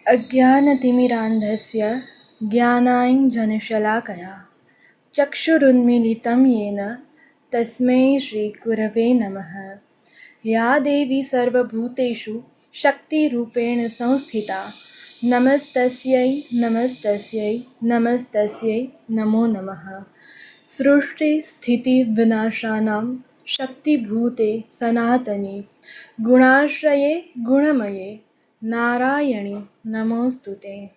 अज्ञानतिमिरान्धस्य ज्ञानाञ्जनशलाकया चक्षुरुन्मीलितं येन तस्मै श्रीगुरवे नमः। या देवी सर्वभूतेषु शक्तिरूपेण संस्थिता नमस्तस्यै नमस्तस्यै नमस्तस्यै नमो नमः। सृष्टिस्थितिविनाशानां शक्तिभूते सनातने गुणाश्रये गुणमये नारायणि नमोऽस्तुते।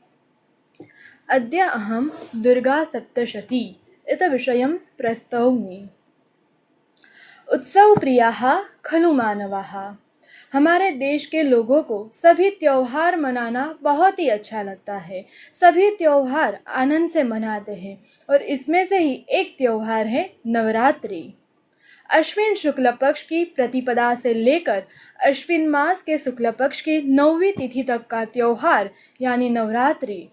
अद्य अहं दुर्गासप्तशती इति विषयं प्रस्तौमि। उत्सवप्रियाः खलु मानवाः। हमारे देश के लोगों को सभी त्योहार मनाना बहुत ही अच्छा लगता है। सभी त्योहार आनंद से मनाते हैं और इसमें से ही एक त्योहार है नवरात्रि। अश्विन शुक्ल पक्ष की प्रतिपदा से लेकर अश्विन मास के शुक्ल पक्ष की 9वीं तिथि तक का त्योहार यानी नवरात्रि।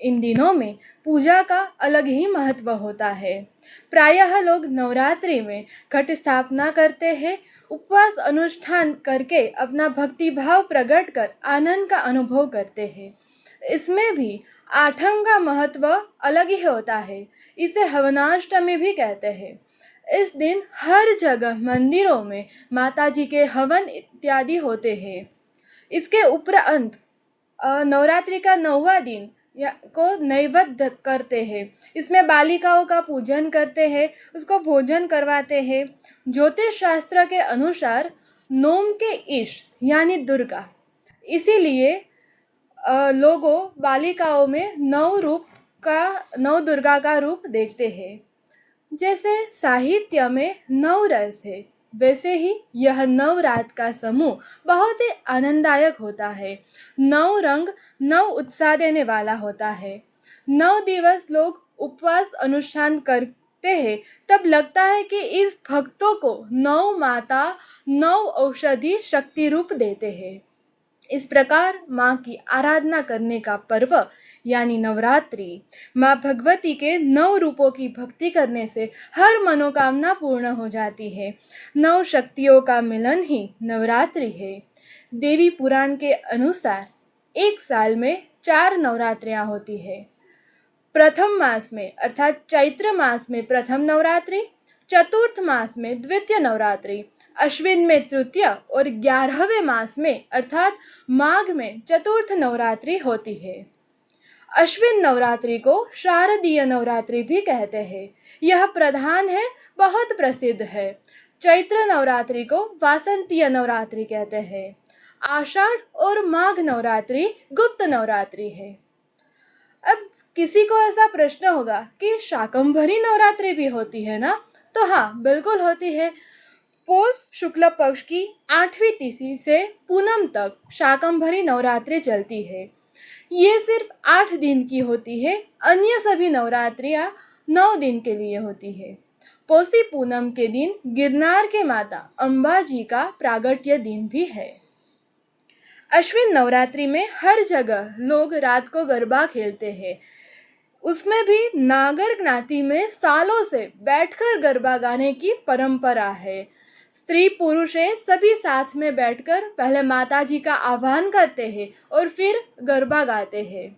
इन दिनों में पूजा का अलग ही महत्व होता है। प्रायः लोग नवरात्रि में घट स्थापना करते हैं, उपवास अनुष्ठान करके अपना भक्ति भाव प्रकट कर आनंद का अनुभव करते हैं। इसमें भी आठम का महत्व अलग ही होता है। इसे हवनाष्टमी भी कहते हैं। इस दिन हर जगह मंदिरों में माता जी के हवन इत्यादि होते हैं। इसके उपरांत नवरात्रि का 9वां दिन को नैवेद्य करते हैं। इसमें बालिकाओं का पूजन करते हैं, उसको भोजन करवाते हैं। ज्योतिष शास्त्र के अनुसार नोम के ईश यानी दुर्गा, इसीलिए लोगों बालिकाओं में नौ दुर्गा का रूप देखते हैं। जैसे साहित्य में 9 रस है, वैसे ही यह 9 रात का समूह बहुत ही आनंददायक होता है। 9 रंग 9 उत्साह देने वाला होता है। 9 दिवस लोग उपवास अनुष्ठान करते हैं, तब लगता है कि इस भक्तों को 9 माता 9 औषधि शक्ति रूप देते हैं। इस प्रकार माँ की आराधना करने का पर्व यानी नवरात्रि, माँ भगवती के 9 रूपों की भक्ति करने से हर मनोकामना पूर्ण हो जाती है। 9 शक्तियों का मिलन ही नवरात्रि है। देवी पुराण के अनुसार एक साल में 4 नवरात्रियाँ होती है। प्रथम मास में अर्थात चैत्र मास में प्रथम नवरात्रि, चतुर्थ मास में द्वितीय नवरात्रि, अश्विन में तृतीय और 11वें मास में अर्थात माघ में चतुर्थ नवरात्रि होती है। अश्विन नवरात्रि को शारदीय नवरात्रि भी कहते हैं। यह प्रधान है, बहुत प्रसिद्ध है। चैत्र नवरात्रि को वासंतीय नवरात्रि कहते हैं। आषाढ़ और माघ नवरात्रि गुप्त नवरात्रि है। अब किसी को ऐसा प्रश्न होगा कि शाकंभरी नवरात्रि भी होती है ना? तो हाँ, बिल्कुल होती है। पौष शुक्ल पक्ष की 8वीं तिथि से पूनम तक शाकंभरी नवरात्रि चलती है। ये सिर्फ 8 दिन की होती है। अन्य सभी नवरात्रियाँ 9 दिन के लिए होती है। पौषी पूनम के दिन गिरनार के माता अम्बा जी का प्रागट्य दिन भी है। अश्विन नवरात्रि में हर जगह लोग रात को गरबा खेलते हैं। उसमें भी नागर ज्ञाति में सालों से बैठकर गरबा गाने की परंपरा है। स्त्री पुरुष सभी साथ में बैठकर पहले माता जी का आह्वान करते हैं और फिर गरबा गाते हैं।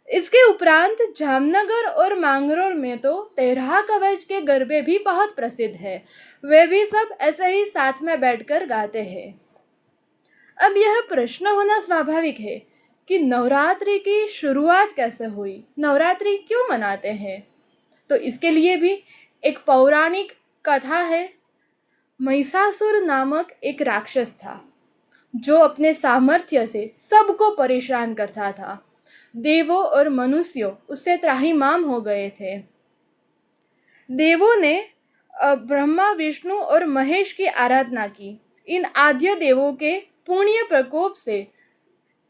इसके उपरांत जामनगर और मांगरोल में तो 13 कवच के गरबे भी बहुत प्रसिद्ध है। वे भी सब ऐसे ही साथ में बैठकर गाते हैं। अब यह प्रश्न होना स्वाभाविक है कि नवरात्रि की शुरुआत कैसे हुई, नवरात्रि क्यों मनाते हैं? तो इसके लिए भी एक पौराणिक कथा है। महिषासुर नामक एक राक्षस था जो अपने सामर्थ्य से सबको परेशान करता था। देवों और मनुष्यों उससे त्राहिमाम हो गए थे। देवों ने ब्रह्मा विष्णु और महेश की आराधना की। इन आद्य देवों के पुण्य प्रकोप से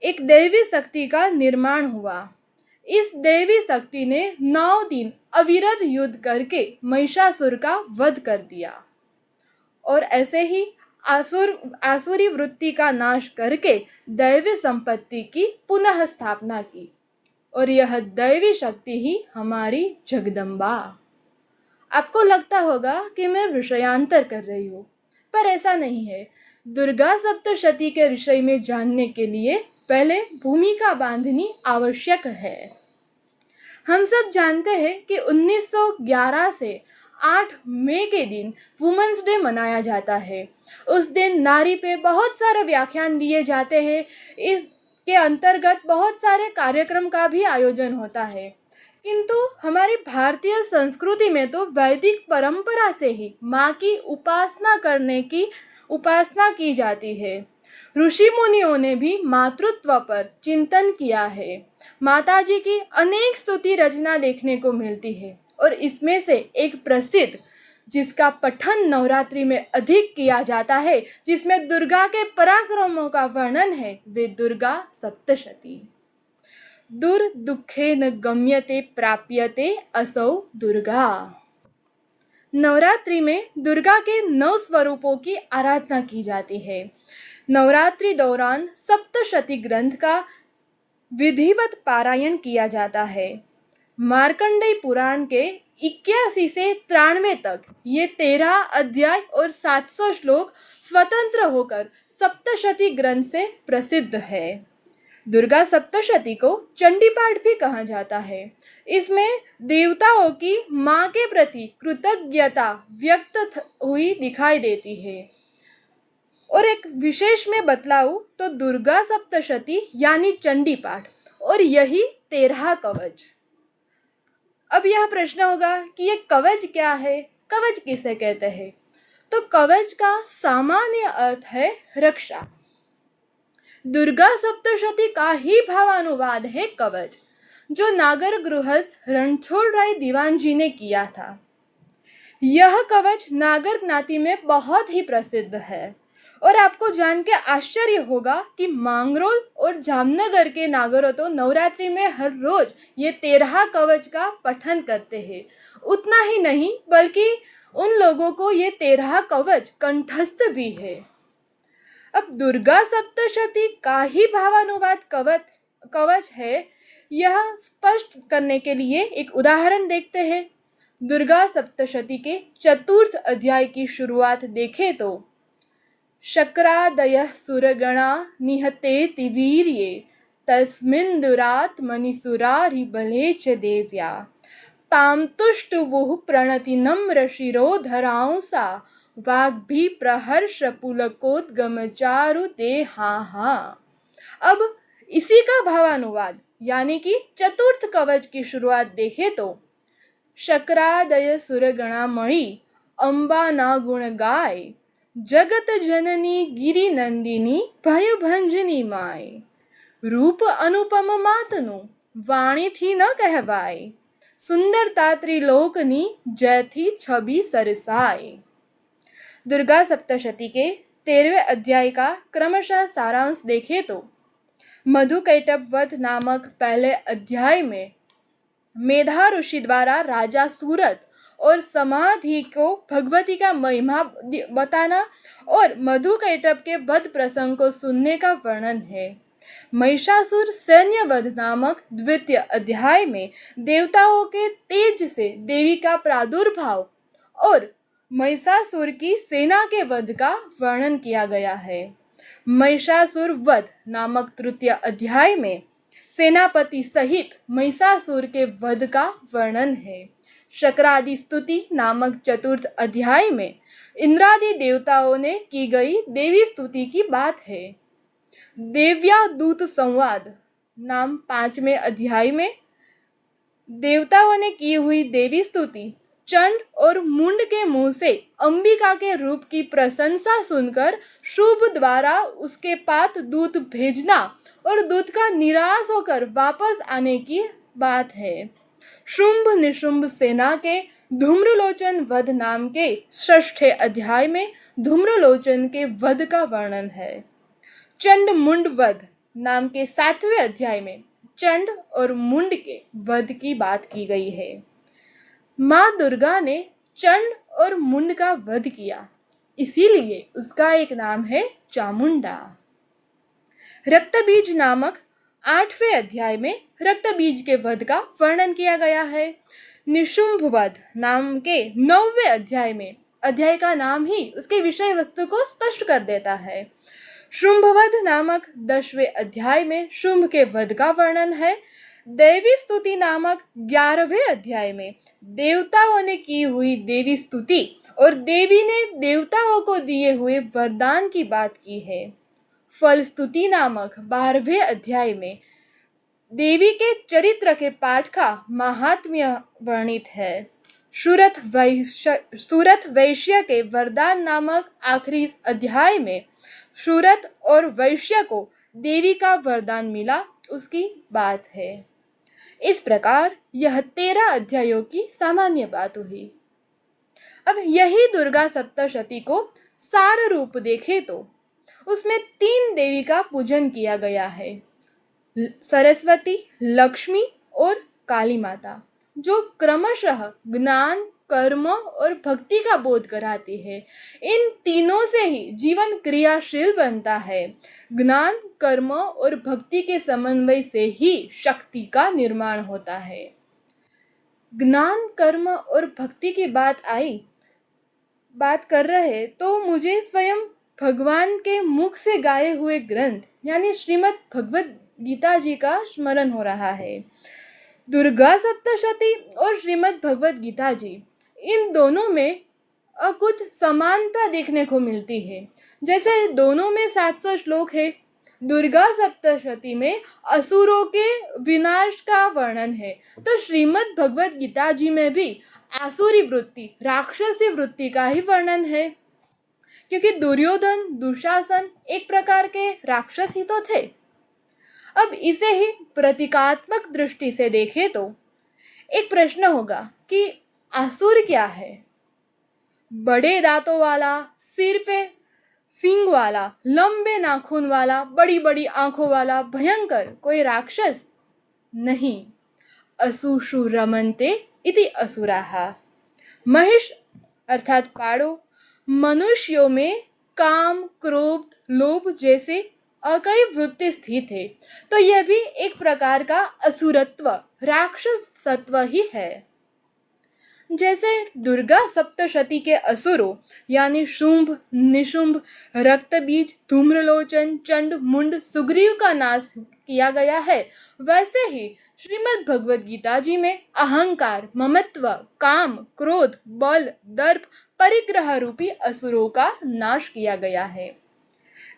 एक दैवी शक्ति का निर्माण हुआ। इस दैवी शक्ति ने 9 दिन अविरत युद्ध करके महिषासुर का वध कर दिया और ऐसे ही आसुरी वृत्ति का नाश करके दैवी संपत्ति की पुनः स्थापना की। और यह दैवी शक्ति ही हमारी जगदम्बा। आपको लगता होगा कि मैं विषयांतर कर रही हूँ, पर ऐसा नहीं है। दुर्गा सप्तशती के विषय में जानने के लिए पहले भूमिका बांधनी आवश्यक है। हम सब जानते हैं कि 1911 से 8 मई के दिन वुमेन्स डे मनाया जाता है। उस दिन नारी पे बहुत सारे व्याख्यान दिए जाते हैं। इसके अंतर्गत बहुत सारे कार्यक्रम का भी आयोजन होता है। किंतु हमारी भारतीय संस्कृति में तो वैदिक परंपरा से ही माँ की उपासना की जाती है। ऋषि मुनियों ने भी मातृत्व पर चिंतन किया है। माताजी की अनेक स्तुति रचना देखने को मिलती है और इसमें से एक प्रसिद्ध जिसका पठन नवरात्रि में अधिक किया जाता है, जिसमें दुर्गा के पराक्रमों का वर्णन है, वे दुर्गा सप्तशती। दुर्दुःखेन गम्यते प्राप्यते असौ दुर्गा। नवरात्रि में दुर्गा के 9 स्वरूपों की आराधना की जाती है। नवरात्रि दौरान सप्तशती ग्रंथ का विधिवत पारायण किया जाता है। मार्कंडेय पुराण के 81 से 93 तक ये 13 अध्याय और 700 श्लोक स्वतंत्र होकर सप्तशती ग्रंथ से प्रसिद्ध है। दुर्गा सप्तशती को चंडी पाठ भी कहा जाता है। इसमें देवताओं की माँ के प्रति कृतज्ञता व्यक्त हुई दिखाई देती है। और एक विशेष में बतलाऊं तो दुर्गा सप्तशती यानी चंडी पाठ और यही 13 कवच। अब यह प्रश्न होगा कि ये कवच क्या है, कवच किसे कहते हैं? तो कवच का सामान्य अर्थ है रक्षा। दुर्गा सप्तशती का ही भावानुवाद है कवच, जो नागर गृहस्थ रणछोड़ राय दीवान जी ने किया था। यह कवच नागर ज्ञाति में बहुत ही प्रसिद्ध है और आपको जान के आश्चर्य होगा कि मांगरोल और जामनगर के नागरों तो नवरात्रि में हर रोज ये 13 कवच का पठन करते हैं। उतना ही नहीं बल्कि उन लोगों को ये 13 कवच कंठस्थ भी है। अब दुर्गा सप्तशती का ही भावानुवाद कवच है, यह स्पष्ट करने के लिए एक उदाहरण देखते हैं। दुर्गा सप्तशती के 4th अध्याय की शुरुआत देखें तो शक्रादयः सुरगणा निहतेति वीर्ये तस्मिन् दुरात्मनिसुरारिबले च देव्या तां तुष्टुवुः प्रणति नम्र शिरोधरांसा वाग्भी प्रहर्ष पुलकोद्गमचारु देहाहा। अब इसी का भावानुवाद यानी कि 4th कवच की शुरुआत देखें तो शक्रादय सुरगणामणि अम्बा ना गुण गाय जगत जननी गिरि नंदिनी भयभंजनी माय रूप अनुपम मातनु वाणी थी न कहवाय सुंदरता त्रिलोकनी जय थी छवि सरसाय। दुर्गा सप्तशती के 13वें अध्याय का क्रमशः सारांश देखें तो मधुकैटभ वध नामक पहले अध्याय में मेधा ऋषि द्वारा राजा सूरत और समाधि को भगवती का महिमा बताना और मधुकैटभ के वध प्रसंग को सुनने का वर्णन है। महिषासुर सैन्य वध नामक 2य अध्याय में देवताओं के तेज से देवी का प्रादुर्भाव और महिषासुर की सेना के वध का वर्णन किया गया है। महिषासुर वध नामक 3य अध्याय में सेनापति सहित महिषासुर के वध का वर्णन है। शक्रादि स्तुति नामक 4th अध्याय में इंद्रादि देवताओं ने की गई देवी स्तुति की बात है। देव्या दूत संवाद नाम 5वें अध्याय में देवताओं ने की हुई देवी स्तुति चंड और मुंड के मुंह से अंबिका के रूप की प्रशंसा सुनकर शुभ द्वारा उसके पास दूत भेजना और दूत का निराश होकर वापस आने की बात है। शुंभ निशुंभ सेना के धूम्रलोचन वध नाम के 6ठ अध्याय में धूम्रलोचन के वध का वर्णन है। चंड मुंड वध नाम के 7वें अध्याय में चंड और मुंड के वध की बात की गई है। माँ दुर्गा ने चंड और मुंड का वध किया, इसीलिए उसका एक नाम है चामुंडा। रक्तबीज नामक 8वें अध्याय में रक्तबीज के वध का वर्णन किया गया है। निशुंभ वध नाम के 9वें अध्याय में, अध्याय का नाम ही उसके विषय वस्तु को स्पष्ट कर देता है। शुंभवध नामक 10वें अध्याय में शुंभ के वध का वर्णन है। देवी स्तुति नामक 11वें अध्याय में देवताओं ने की हुई देवी स्तुति और देवी ने देवताओं को दिए हुए वरदान की बात की है। फल स्तुति नामक 12वें अध्याय में देवी के चरित्र के पाठ का महात्म्य वर्णित है। सूरत वैश्य के वरदान नामक आखिरी अध्याय में सूरत और वैश्य को देवी का वरदान मिला, उसकी बात है। इस प्रकार यह 13 अध्यायों की सामान्य बात हुई। अब यही दुर्गा सप्तशती को सार रूप देखे तो उसमें 3 देवी का पूजन किया गया है, सरस्वती, लक्ष्मी और काली माता, जो क्रमशः ज्ञान, कर्म और भक्ति का बोध कराती है। इन तीनों से ही जीवन क्रियाशील बनता है। ज्ञान, कर्म और भक्ति के समन्वय से ही शक्ति का निर्माण होता है। ज्ञान, कर्म और भक्ति की बात कर रहे तो मुझे स्वयं भगवान के मुख से गाए हुए ग्रंथ यानी श्रीमद् भगवद गीता जी का स्मरण हो रहा है। दुर्गा सप्तशती और श्रीमद् भगवद गीता जी, इन दोनों में कुछ समानता देखने को मिलती है। जैसे दोनों में 700 श्लोक है। दुर्गा सप्तशती में असुरों के विनाश का वर्णन है, तो श्रीमद् भगवद गीता जी में भी आसुरी वृत्ति, राक्षसी वृत्ति का ही वर्णन है, क्योंकि दुर्योधन, दुशासन एक प्रकार के राक्षस ही तो थे। अब इसे ही प्रतीकात्मक दृष्टि से देखें तो एक प्रश्न होगा कि असुर क्या है? बड़े दांतों वाला, सिर पे सींग वाला, लंबे नाखून वाला, बड़ी बड़ी आंखों वाला भयंकर कोई राक्षस नहीं। असुषु रमन्ते इति असुराः। महिष अर्थात पाड़ो मनुष्यों में काम, क्रोध, लोभ जैसे कई वृत्ति स्थित है, तो यह भी एक प्रकार का असुरत्व, राक्षसत्व ही है। जैसे दुर्गा सप्तशती के असुरों यानी शुंभ, निशुंभ, रक्तबीज, धूम्रलोचन, चंड, मुंड, सुग्रीव का नाश किया गया है, वैसे ही श्रीमद् भगवद गीता जी में अहंकार, ममत्व, काम, क्रोध, बल, दर्प, परिग्रह रूपी असुरों का नाश किया गया है।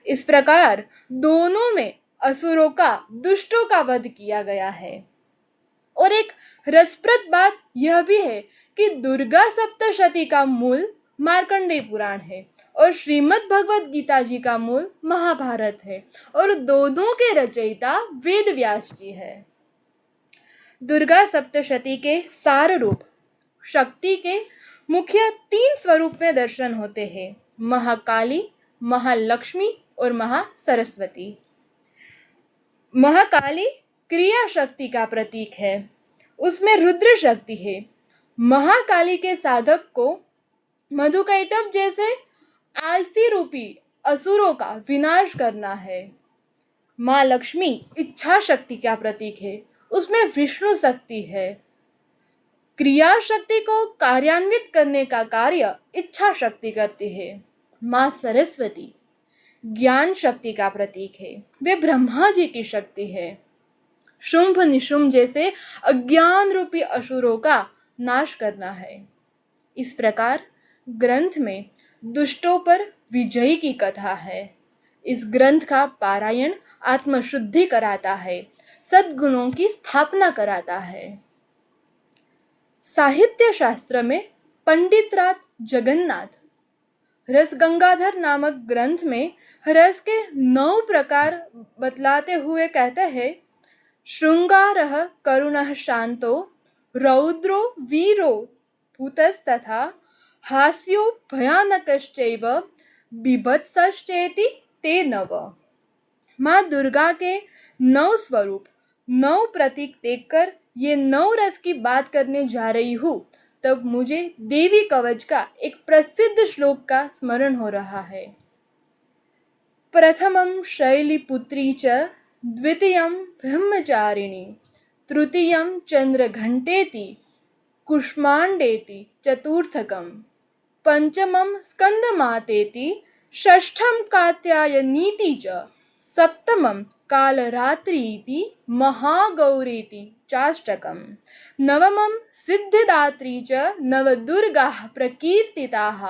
इस प्रकार दोनों में असुरों का, दुष्टों का वध किया गया है। और एक रसप्रद बात यह भी है कि दुर्गा सप्तशती का मूल मार्कंडेय पुराण है और श्रीमद् भगवद गीता जी का मूल महाभारत है, और दोनों के रचयिता वेद व्यास जी है। दुर्गा सप्तशती के सार रूप शक्ति के मुख्य 3 स्वरूप में दर्शन होते हैं, महाकाली, महालक्ष्मी और महासरस्वती। महाकाली क्रिया शक्ति का प्रतीक है, उसमें रुद्र शक्ति है। महाकाली के साधक को मधुकैटभ जैसे आलसी रूपी असुरों का विनाश करना है। माँ लक्ष्मी इच्छा शक्ति का प्रतीक है, उसमें विष्णु शक्ति है। क्रिया शक्ति को कार्यान्वित करने का कार्य इच्छा शक्ति करती है। माँ सरस्वती ज्ञान शक्ति का प्रतीक है, वे ब्रह्मा जी की शक्ति है। शुंभ निशुंभ जैसे अज्ञान रूपी असुरों का नाश करना है। इस प्रकार ग्रंथ में दुष्टों पर विजय की कथा है। इस ग्रंथ का पारायण आत्मशुद्धि कराता है, सद्गुणों की स्थापना कराता है। साहित्य शास्त्र में पंडितराज जगन्नाथ रसगंगाधर नामक ग्रंथ में रस के 9 प्रकार बतलाते हुए कहते हैं, श्रृंगारः करुणः शांतो, रौद्रो वीरो भूतस्तथा, हास्यो भयानकश्चैव, बीभत्सश्चेति ते नव। माँ दुर्गा के 9 स्वरूप, 9 प्रतीक देखकर ये 9 रस की बात करने जा रही हूँ, तब मुझे देवी कवच का एक प्रसिद्ध श्लोक का स्मरण हो रहा है। प्रथमं शैलीपुत्री च, द्वितीयं ब्रह्मचारिणी, तृतीयं चंद्रघंटेति, कुष्मांडेति, चतुर्थकं पंचमं स्कंदमातेति, षष्ठम कात्यायनीति च सप्तमं कालरात्रीति महागौरीति चाष्टकम् नवमं सिद्धिदात्री च नवदुर्गाः प्रकीर्तिताः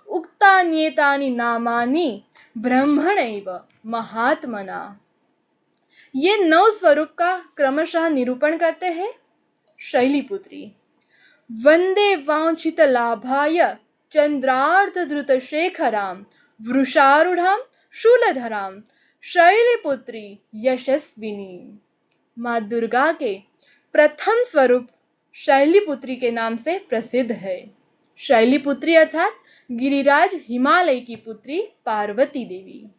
उक्तान्येतानि नामानि ब्रह्मणैव महात्मना। ये 9 स्वरूप का क्रमशः निरूपण करते हैं। शैलीपुत्री वंदे वांछित लाभाय चंद्रार्थ धृत शेखरां वृषारूढ़ां शूलधरां शैलीपुत्री यशस्विनी। माँ दुर्गा के प्रथम स्वरूप शैलीपुत्री के नाम से प्रसिद्ध है। शैलीपुत्री अर्थात गिरिराज हिमालय की पुत्री पार्वती देवी।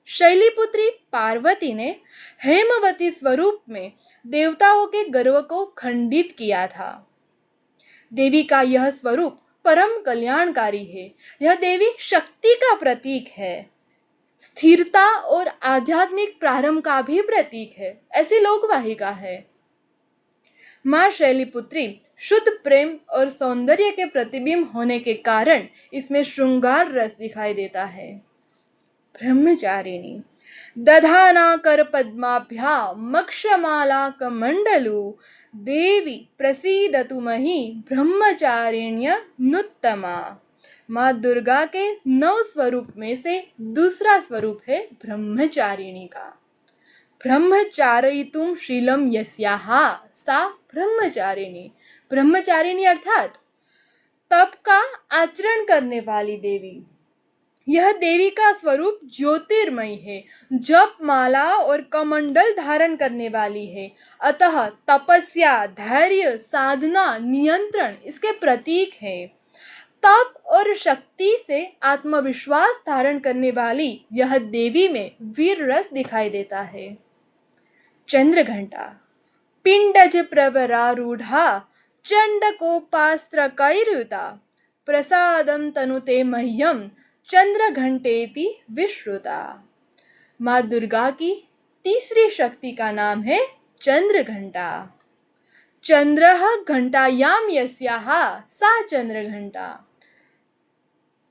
शैलीपुत्री पार्वती ने हेमवती स्वरूप में देवताओं के गर्व को खंडित किया था। देवी का यह स्वरूप परम कल्याणकारी है। यह देवी शक्ति का प्रतीक है, स्थिरता और आध्यात्मिक प्रारंभ का भी प्रतीक है, ऐसी लोकवाहिका है। माँ शैलीपुत्री शुद्ध प्रेम और सौंदर्य के प्रतिबिंब होने के कारण इसमें श्रृंगार रस दिखाई देता है। ब्रह्मचारिणी दधाना कर पद्माभ्या मक्षमाला कमंडलु देवी प्रसीदतु मही ब्रह्मचारिण्य नुत्तमा। माँ दुर्गा के 9 स्वरूप में से दूसरा स्वरूप है ब्रह्मचारिणी का। ब्रह्मचारयितुं शीलम यस्याः सा ब्रह्मचारिणी। ब्रह्मचारिणी अर्थात तप का आचरण करने वाली देवी। यह देवी का स्वरूप ज्योतिर्मय है, जप माला और कमंडल धारण करने वाली है। अतः तपस्या, धैर्य, साधना, नियंत्रण इसके प्रतीक है। तप और शक्ति से आत्मविश्वास धारण करने वाली यह देवी में वीर रस दिखाई देता है। चंद्रघंटा पिंडज प्रवरारूढ़ा चंडकोपास्त्र कैर्युता प्रसादम तनुते मह्यम चंद्रघंटेति विश्रुता। माँ दुर्गा की तीसरी शक्ति का नाम है चंद्रघंटा। चंद्रः घंटायाम यस्याः सा चंद्रघंटा।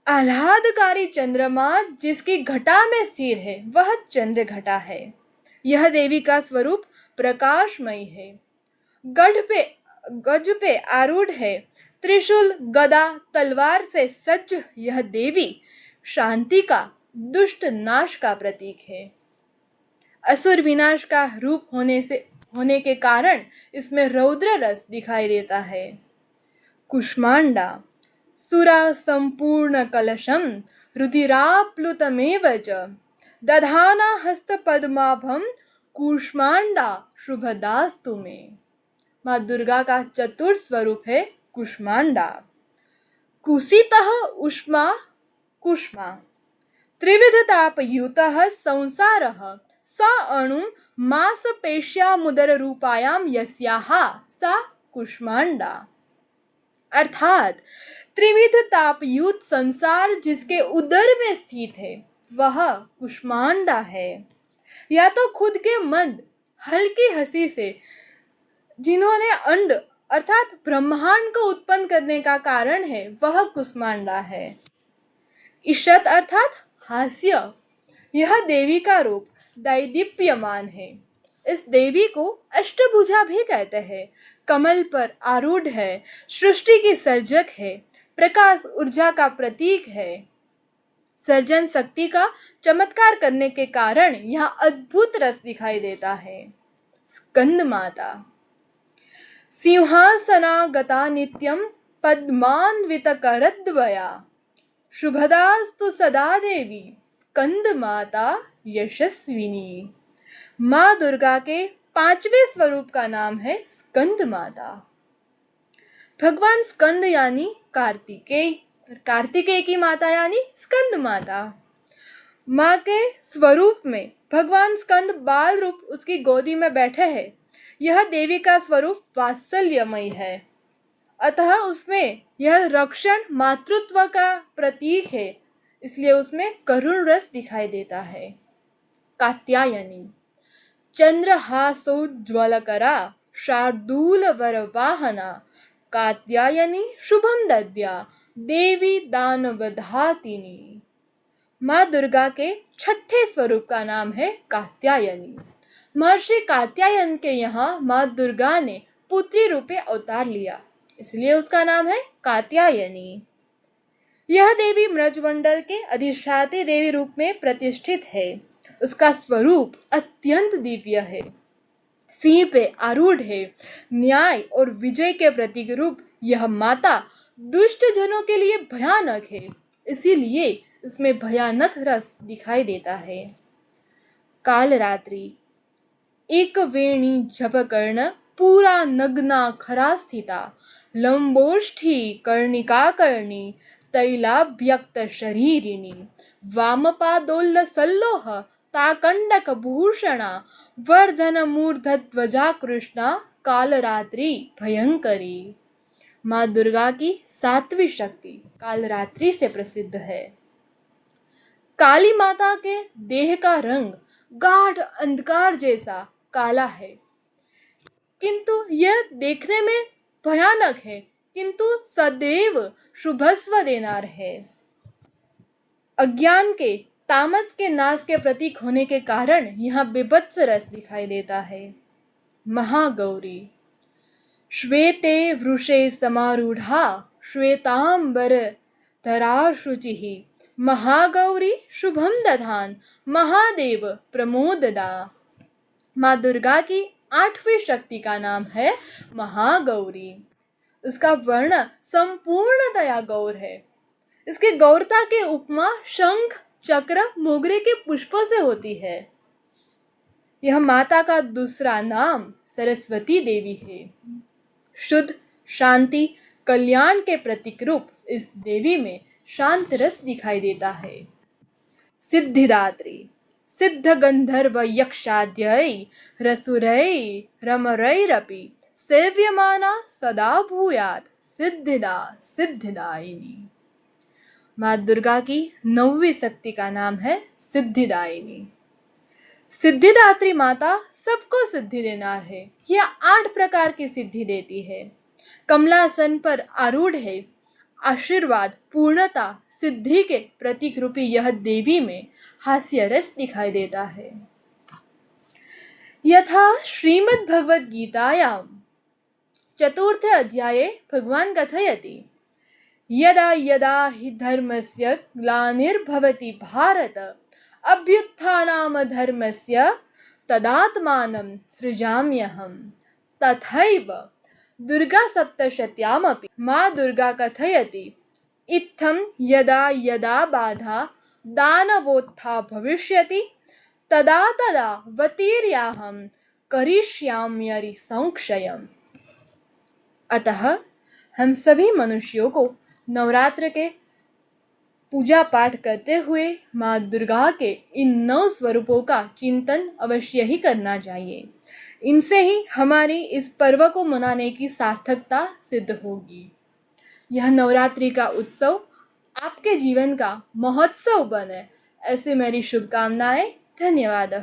आह्लादकारी चंद्रमा जिसकी घटा में स्थिर है वह चंद्रघटा है। यह देवी का स्वरूप प्रकाशमय है। गज पे आरूढ़ है। त्रिशूल, गदा, तलवार से सज्ज यह देवी शांति का, दुष्ट नाश का प्रतीक है। असुर विनाश का रूप होने के कारण इसमें रौद्र रस दिखाई देता है। कुष्मांडा सुरा संपूर्ण कलशम रुधिराप्लुतमेव च दधाना हस्त पद्माभम कुष्मांडा शुभदास्तु मे। माँ दुर्गा का चतुर्थ स्वरूप है कुष्मांडा। कुसितः उष्मा कुष्मा त्रिविधतापयुतः संसारः स अणु मांसपेश्यामुदररूपायां यस्याः सा कुष्मांडा। अर्थात त्रिविध तापयुत संसार जिसके उदर में स्थित है वह कुष्मांडा है। या तो खुद के मंद हल्की हंसी से जिन्होंने अंड अर्थात ब्रह्मांड को उत्पन्न करने का कारण है वह कुष्मांडा है। ईशत अर्थात हास्य, यह देवी का रूप दैदीप्यमान है। इस देवी को अष्टभुजा भी कहते हैं। कमल पर आरूढ़ है, सृष्टि की सर्जक है, प्रकाश ऊर्जा का प्रतीक है। सर्जन शक्ति का चमत्कार करने के कारण यहाँ अद्भुत रस दिखाई देता है। स्कंद माता सिंहासनागता नित्यं पद्मान्वित करद्वया शुभदास्तु सदा देवी स्कंद माता यशस्विनी। माँ दुर्गा के 5वें स्वरूप का नाम है स्कंद माता। भगवान स्कंद यानी कार्तिकेय, कार्तिकेय की माता यानी स्कंद माता। माँ के स्वरूप में भगवान स्कंद बाल रूप उसकी गोदी में बैठे हैं। यह देवी का स्वरूप वात्सल्यमय है, अतः उसमें यह रक्षण मातृत्व का प्रतीक है, इसलिए उसमें करुण रस दिखाई देता है। कात्यायनी चंद्रहासोज्ज्वलकरा शार्दूल वरवाहना कात्यायनी शुभम दद्या देवी दानवधातिनी। माँ दुर्गा के छठे स्वरूप का नाम है कात्यायनी। महर्षि कात्यायन के यहाँ माँ दुर्गा ने पुत्री रूपे अवतार लिया, इसलिए उसका नाम है कात्यायनी। यह देवी ब्रजमंडल के अधिष्ठात्री देवी रूप में प्रतिष्ठित है। उसका स्वरूप अत्यंत दिव्य है, सिंह पे आरूढ़ है। न्याय और विजय के प्रतीक रूप यह माता दुष्ट जनों के लिए भयानक है, इसीलिए इसमें भयानक रस दिखाई देता है। कालरात्रि एक वेणी जपकर्ण पूरा नग्ना खरा स्थिता लंबोष्ठी कर्णिका कर्णी तैलाभ्यक्त शरीरिणी वामपादोल्ल सल्लोह ताकंडक भूषणा वर्धन मूर्ध ध्वजा कृष्णा कालरात्रि भयंकरी। माँ दुर्गा की सातवीं शक्ति कालरात्रि से प्रसिद्ध है। काली माता के देह का रंग गाढ़ अंधकार जैसा काला है, किंतु यह देखने में भयानक है, किंतु सदैव शुभस्व देनार है। अज्ञान के तामस के नाश के प्रतीक होने के कारण यह बीभत्स रस दिखाई देता है। महागौरी श्वेते वृषे समारूढ़ा श्वेतांबर धराशुचिः महागौरी शुभम दधान महादेव प्रमोददा। माँ दुर्गा की आठवीं शक्ति का नाम है महागौरी। इसका वर्ण संपूर्णतया गौर है। इसकी गौरता के उपमा शंख चक्र मोगरे के पुष्पों से होती है। यह माता का दूसरा नाम सरस्वती देवी है। शुद्ध शांति कल्याण के प्रतीक रूप इस देवी में शांत रस दिखाई देता है। सिद्धिदात्री सिद्ध गंधर्व यक्षाद्यै रसुरै रमरैरपि सेव्यमाना सदा भूयात् सिद्धिदा सिद्धिदायिनी। माँ दुर्गा की नौवीं शक्ति का नाम है सिद्धिदायिनी। सिद्धिदात्री माता सबको सिद्धि देनार है। यह 8 प्रकार की सिद्धि देती है। कमलासन पर आरूढ़ है। आशीर्वाद पूर्णता सिद्धि के प्रतीक रूपी यह देवी में हास्य रस दिखाई देता है। यथा श्रीमद् भगवद गीतायां चतुर्थ अध्याये भगवान कथयति यदा यदा हि धर्मस्य ग्लानिर्भवति भारत अभ्युत्थानं धर्मस्य तदात्मानं सृजाम्यहम्। तथैव दुर्गा सप्तशत्यामपि माँ दुर्गा कथयति इत्थं यदा यदा बाधा दानवोत्था भविष्यति तदा तदा वतीर्याहं करिष्याम्यरि संक्षयम्। अतः हम सभी मनुष्यों को नवरात्र के पूजा पाठ करते हुए माँ दुर्गा के इन 9 स्वरूपों का चिंतन अवश्य ही करना चाहिए। इनसे ही हमारी इस पर्व को मनाने की सार्थकता सिद्ध होगी। यह नवरात्रि का उत्सव आपके जीवन का महोत्सव बने, ऐसी मेरी शुभकामनाएं। धन्यवाद।